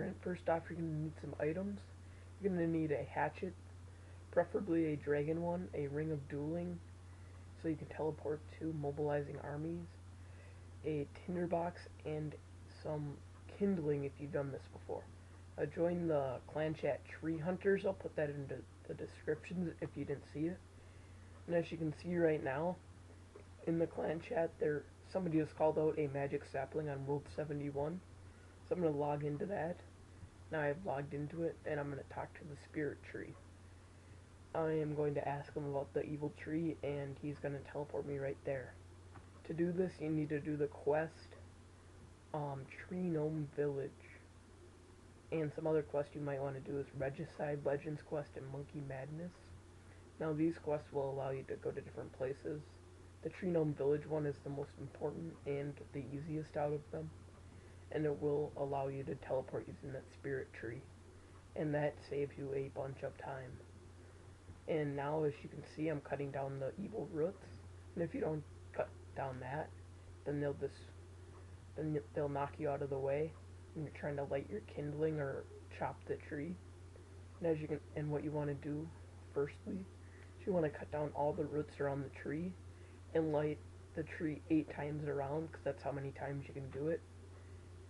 Alright, first off you're going to need some items. You're going to need a hatchet, preferably a dragon one, a ring of dueling, so you can teleport to mobilizing armies, a tinderbox, and some kindling if you've done this before. Join the clan chat Tree Hunters. I'll put that into the descriptions if you didn't see it. And as you can see right now, in the clan chat, somebody has called out a magic sapling on World 71. So I'm going to log into that. Now I've logged into it, and I'm going to talk to the spirit tree. I am going to ask him about the evil tree, and he's going to teleport me right there. To do this, you need to do the quest, Tree Gnome Village. And some other quests you might want to do is Regicide, Legends Quest, and Monkey Madness. Now these quests will allow you to go to different places. The Tree Gnome Village one is the most important and the easiest out of them. And it will allow you to teleport using that spirit tree. And that saves you a bunch of time. And now as you can see, I'm cutting down the evil roots. And if you don't cut down that, then they'll knock you out of the way when you're trying to light your kindling or chop the tree. And what you want to do firstly is you want to cut down all the roots around the tree and light the tree 8 times around, because that's how many times you can do it.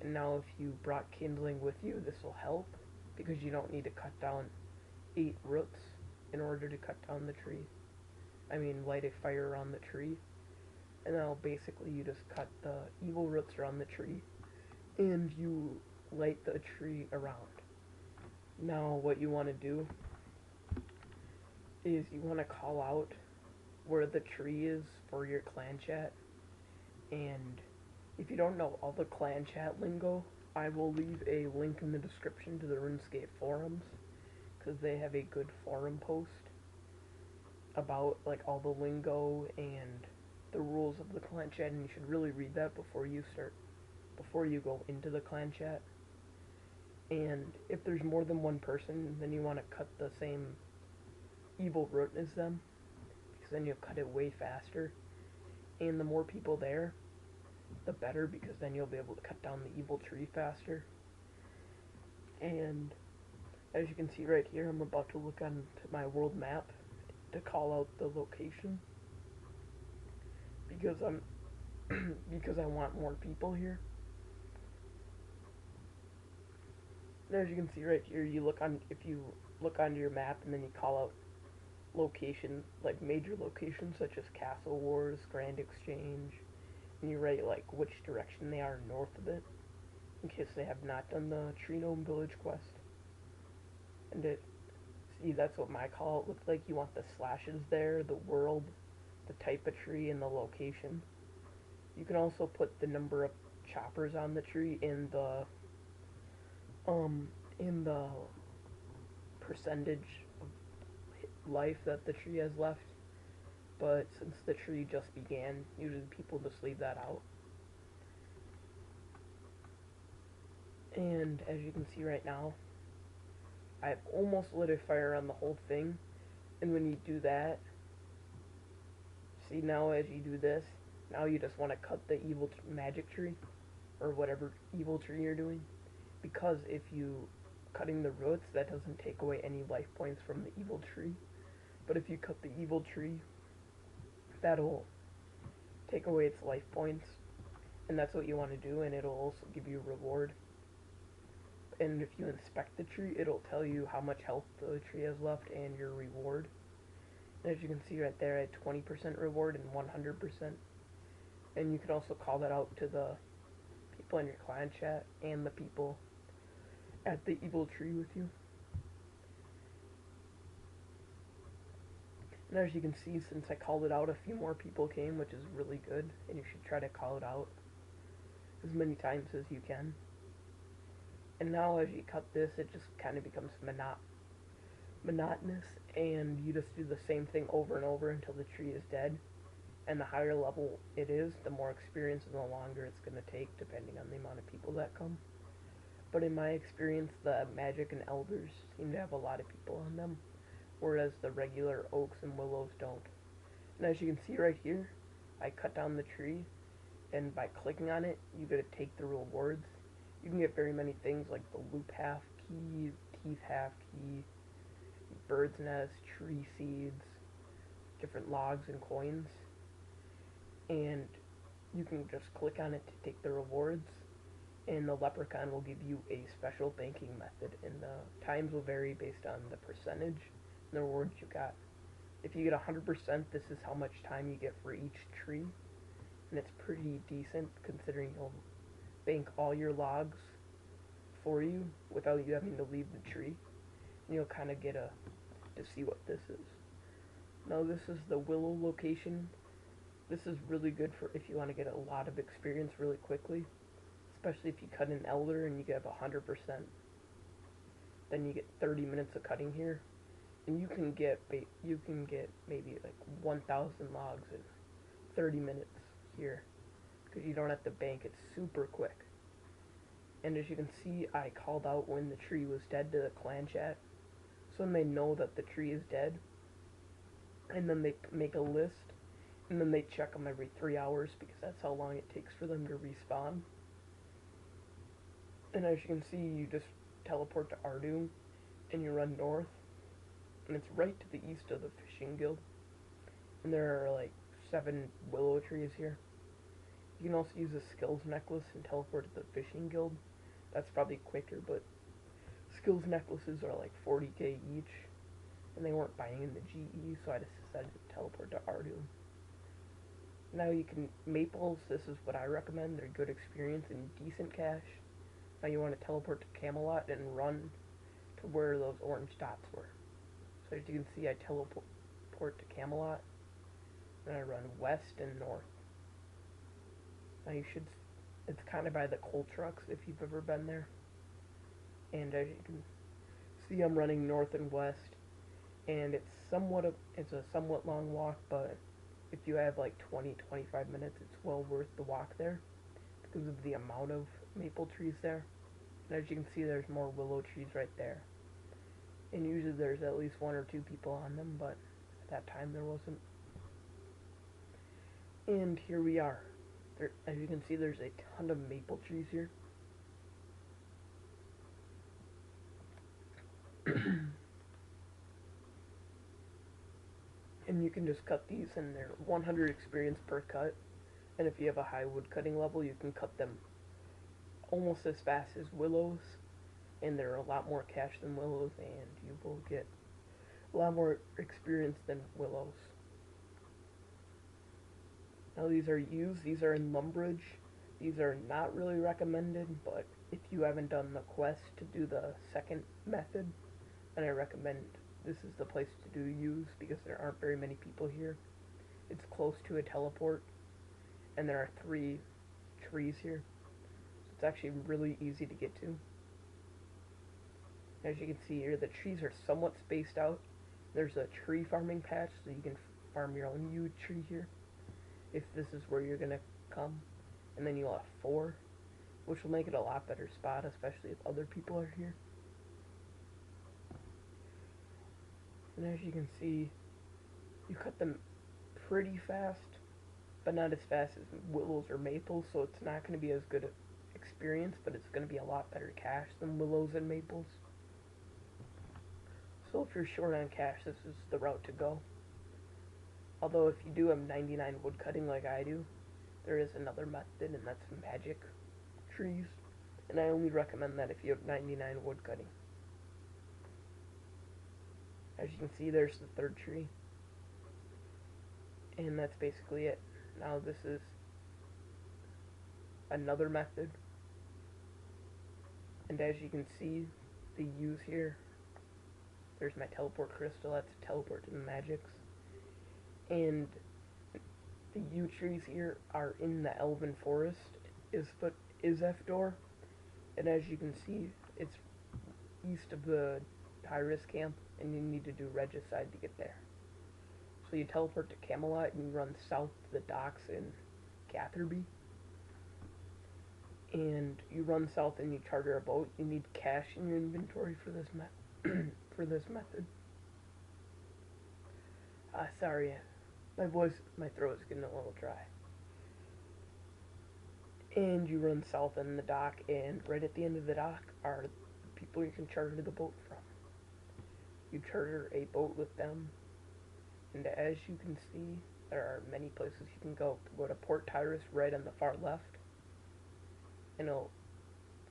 And now if you brought kindling with you, this will help, because you don't need to cut down 8 roots in order to cut down the tree. Light a fire around the tree. And now basically you just cut the evil roots around the tree, and you light the tree around. Now what you want to do is you want to call out where the tree is for your clan chat. And if you don't know all the clan chat lingo, I will leave a link in the description to the Runescape forums, because they have a good forum post about all the lingo and the rules of the clan chat, and you should really read that before you go into the clan chat. And if there's more than one person, then you want to cut the same evil root as them, because then you'll cut it way faster. And the more people there, the better, because then you'll be able to cut down the evil tree faster. And as you can see right here, I'm about to look onto my world map to call out the location, because because I want more people here. And as you can see right here, if you look onto your map and then you call out locations, like major locations such as Castle Wars, Grand Exchange, and you write which direction they are north of it, in case they have not done the Tree Gnome Village quest. And see, that's what my call out looked like. You want the slashes there, the world, the type of tree, and the location. You can also put the number of choppers on the tree in the percentage of life that the tree has left. But since the tree just began, usually people just leave that out. And as you can see right now, I've almost lit a fire on the whole thing. And when you do that, see, now as you do this, now you just want to cut the evil magic tree, or whatever evil tree you're doing, because if you cutting the roots, that doesn't take away any life points from the evil tree. But if you cut the evil tree, that'll take away its life points, and that's what you want to do, and it'll also give you a reward. And if you inspect the tree, it'll tell you how much health the tree has left and your reward. And as you can see right there, I had 20% reward and 100%. And you can also call that out to the people in your clan chat and the people at the evil tree with you. And as you can see, since I called it out, a few more people came, which is really good, and you should try to call it out as many times as you can. And now as you cut this, it just kind of becomes monotonous, and you just do the same thing over and over until the tree is dead. And the higher level it is, the more experience and the longer it's going to take, depending on the amount of people that come. But in my experience, the magic and elders seem to have a lot of people on them, whereas the regular oaks and willows don't. And as you can see right here, I cut down the tree, and by clicking on it, you get to take the rewards. You can get very many things like the loop half key, teeth half key, bird's nest, tree seeds, different logs and coins, and you can just click on it to take the rewards, and the leprechaun will give you a special banking method, and the times will vary based on the percentage and the rewards you got. If you get 100%, this is how much time you get for each tree, and it's pretty decent considering you'll bank all your logs for you without you having to leave the tree, and you'll kind of get to see what this is. Now this is the willow location. This is really good for if you want to get a lot of experience really quickly, especially if you cut an elder and you get 100%. Then you get 30 minutes of cutting here, and you can get maybe like 1,000 logs in 30 minutes here because you don't have to bank. It's super quick. And as you can see, I called out when the tree was dead to the clan chat, so then they know that the tree is dead, and then they make a list, and then they check them every 3 hours because that's how long it takes for them to respawn. And as you can see, you just teleport to Ardum, and you run north, and it's right to the east of the fishing guild, and there are like 7 willow trees here. You can also use a skills necklace and teleport to the fishing guild. That's probably quicker, but skills necklaces are like 40k each, and they weren't buying in the GE, so I just decided to teleport to Ardum. Now you can maples. This is what I recommend. They're good experience and decent cash. Now you want to teleport to Camelot and run to where those orange dots were. So as you can see, I teleport to Camelot, and I run west and north. Now it's kind of by the coal trucks if you've ever been there. And as you can see, I'm running north and west, and it's a somewhat long walk, but if you have like 20-25 minutes, it's well worth the walk there because of the amount of maple trees there. And as you can see, there's more willow trees right there. And usually there's at least 1 or 2 people on them, but at that time there wasn't. And here we are. As you can see, there's a ton of maple trees here. And you can just cut these, and they're 100 experience per cut. And if you have a high wood cutting level, you can cut them almost as fast as willows, and they're a lot more cash than willows, and you will get a lot more experience than willows. Now these are used, these are in Lumbridge. These are not really recommended, but if you haven't done the quest to do the second method, then I recommend this is the place to do use because there aren't very many people here. It's close to a teleport, and there are 3 trees here. So it's actually really easy to get to. As you can see here, the trees are somewhat spaced out. There's a tree farming patch, so you can farm your own yew tree here, if this is where you're gonna come. And then you'll have 4, which will make it a lot better spot, especially if other people are here. And as you can see, you cut them pretty fast, but not as fast as willows or maples, so it's not going to be as good an experience, but it's going to be a lot better cash than willows and maples. So if you're short on cash, this is the route to go. Although if you do have 99 wood cutting like I do, there is another method, and that's magic trees, and I only recommend that if you have 99 wood cutting. As you can see, there's the 3rd tree, and that's basically it. Now this is another method, and as you can see, the U's here, there's my teleport crystal, that's a teleport to the magics, and the yew trees here are in the Elven Forest, Isefdor, and as you can see, it's east of the Tyrus camp, and you need to do Regicide to get there. So you teleport to Camelot, and you run south to the docks in Catherby, and you run south and you charter a boat. You need cash in your inventory for this method. Sorry, my throat is getting a little dry. And you run south in the dock, and right at the end of the dock are the people you can charter the boat from. You charter a boat with them, and as you can see, there are many places you can go. Go to Port Tyrus right on the far left, and it'll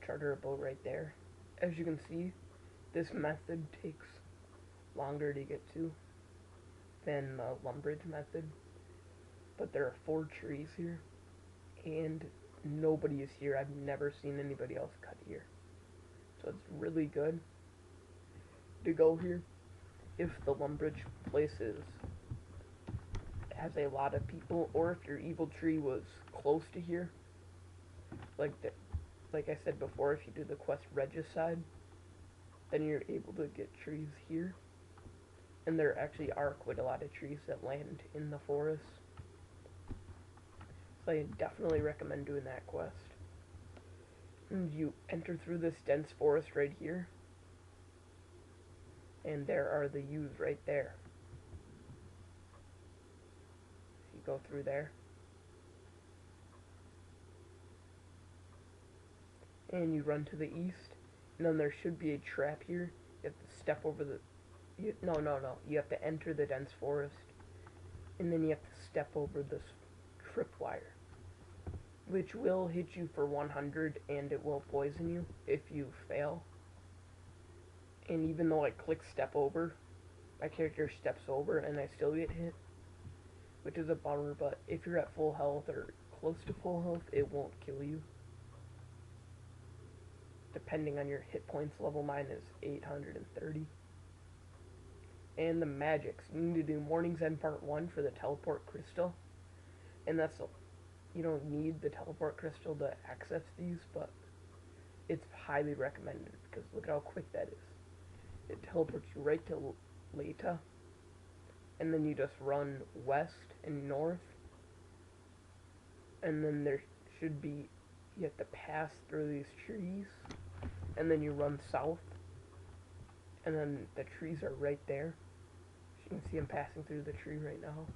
charter a boat right there. As you can see, this method takes longer to get to than the Lumbridge method, but there are 4 trees here, and nobody is here. I've never seen anybody else cut here, so it's really good to go here. If the Lumbridge place has a lot of people, or if your evil tree was close to here, like I said before, if you do the quest Regicide, then you're able to get trees here. And there actually are quite a lot of trees that land in the forest. So I definitely recommend doing that quest. And you enter through this dense forest right here. And there are the U's right there. You go through there. And you run to the east. And then there should be a trap here. You have to step over the... No. You have to enter the dense forest. And then you have to step over this tripwire, which will hit you for 100, and it will poison you if you fail. And even though I click step over, my character steps over and I still get hit, which is a bummer, but if you're at full health or close to full health, it won't kill you. Depending on your hit points level, mine is 830. And the magics. You need to do Morning's End Part 1 for the teleport crystal. And that's you don't need the teleport crystal to access these, but it's highly recommended because look at how quick that is. It teleports you right to Leta, and then you just run west and north, and then there should be, you have to pass through these trees, and then you run south, and then the trees are right there. You can see I'm passing through the tree right now.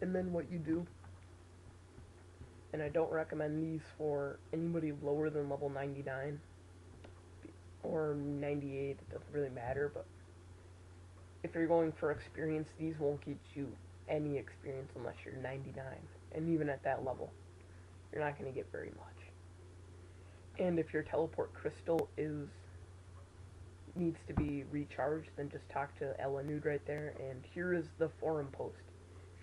And then what you do, and I don't recommend these for anybody lower than level 99 or 98, it doesn't really matter, but if you're going for experience, these won't get you any experience unless you're 99, and even at that level, you're not going to get very much. And if your teleport crystal needs to be recharged, then just talk to Elanud right there, and here is the forum post,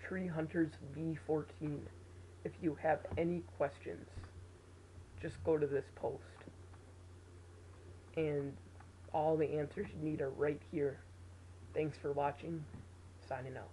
Tree Hunters V14. If you have any questions, just go to this post. And all the answers you need are right here. Thanks for watching. Signing out.